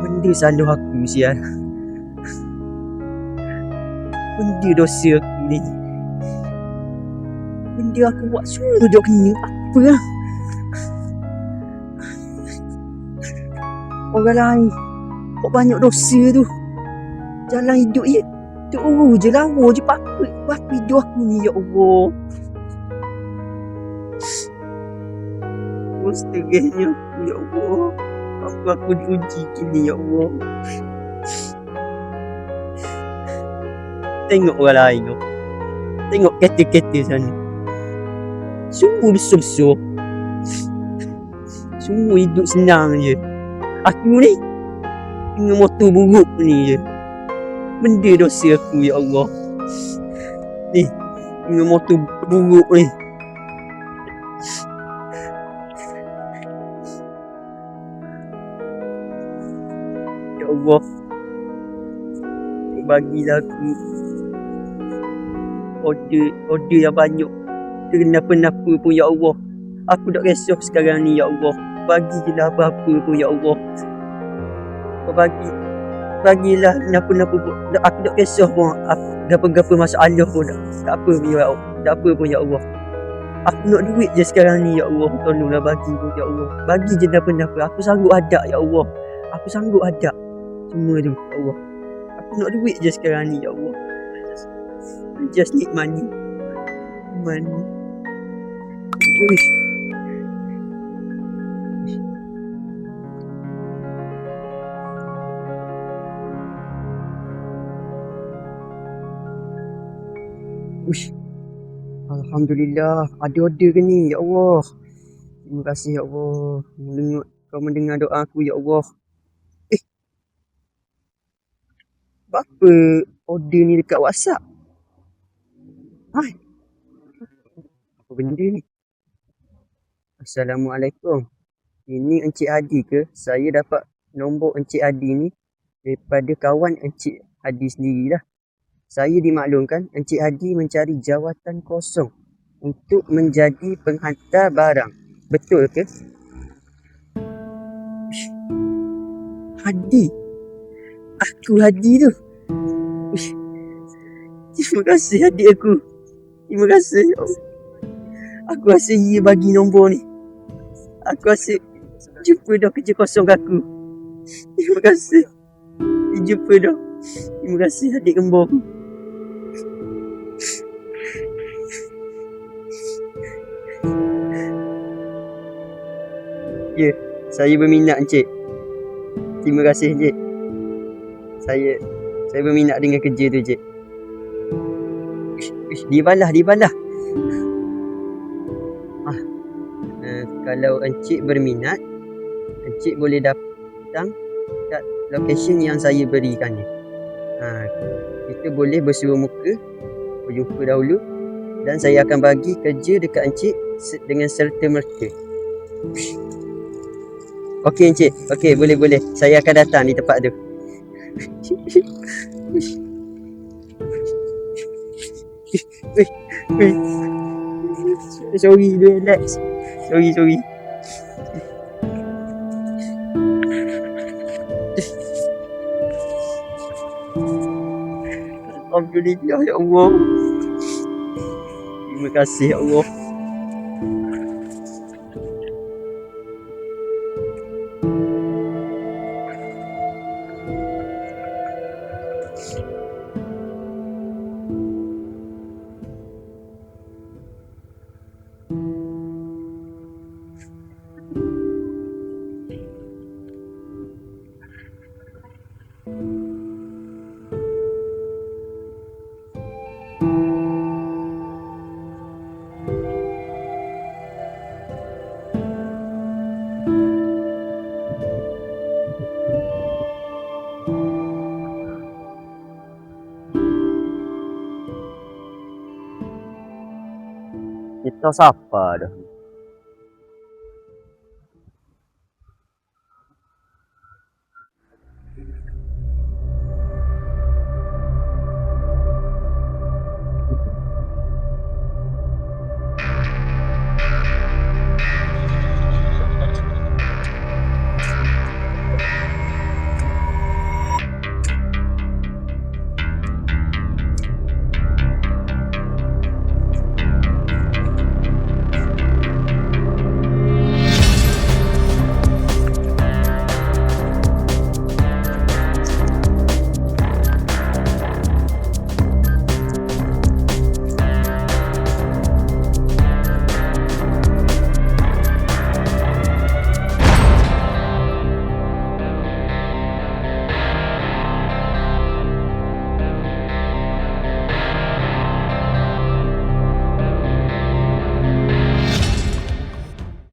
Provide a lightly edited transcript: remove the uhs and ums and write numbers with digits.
Benda salah aku sial. Benda dosa aku ni. Benda aku buat suruh je kena. Apa lah. Orang lain kok banyak dosa tu. Jalan hidup je terus je lawa je apa hidup aku ni ya Allah. Mustahilnya ya Allah. Apa aku diuji kini ya Allah. Tengok orang lain tu. Tengok kereta-kereta sana. Semua besar-besar. Semua hidup senang je. Aku ni dengan motor buruk ni je. Benda dosa aku ya Allah. Ni dengan motor buruk ni. Ya Allah, bagilah aku order yang banyak. Kenapa-napa pun ya Allah. Aku tak risau sekarang ni ya Allah. Bagi je lah apa-apa pun ya Allah. Kau bagilah kenapa-napa pun. Aku tak risau pun. Gapa-gapa masalah pun tak apa pun ya Allah. Tak apa pun ya Allah. Aku nak duit je sekarang ni ya Allah. Tolonglah bagi pun ya Allah. Bagi je kenapa-napa. Aku sanggup hadap ya Allah. Aku sanggup hadap semua tu ya Allah. Aku nak duit je sekarang ni ya Allah. I just need money. Uish. Uish. Alhamdulillah ada order ke ni ya Allah. Terima kasih ya Allah. Kau mendengar doa aku ya Allah. Apa order ni dekat WhatsApp? Hai. Apa benda ni? Assalamualaikum. Ini Encik Hadi ke? Saya dapat nombor Encik Hadi ni daripada kawan Encik Hadi sendirilah. Saya dimaklumkan Encik Hadi mencari jawatan kosong untuk menjadi penghantar barang. Betul ke? Hadi? Aku Hadi tu? Terima kasih adik aku. Terima kasih. Aku rasa ia bagi nombor ni. Aku rasa jumpa dah kerja kosong aku. Terima kasih. Jumpa dah. Terima kasih adik kembar. Ya, saya berminat Encik. Terima kasih Encik. Saya berminat dengan kerja tu Encik. Dia balas. Kalau Encik berminat, Encik boleh datang kat location yang saya berikan ni. Kita boleh bersua muka, berjumpa dahulu dan saya akan bagi kerja dekat Encik dengan serta-merta. Okey Encik, okey boleh. Saya akan datang di tempat tu. Sorry, relax. Sorry. Alhamdulillah ya Allah. Terima kasih ya Allah. Kita siapa dah?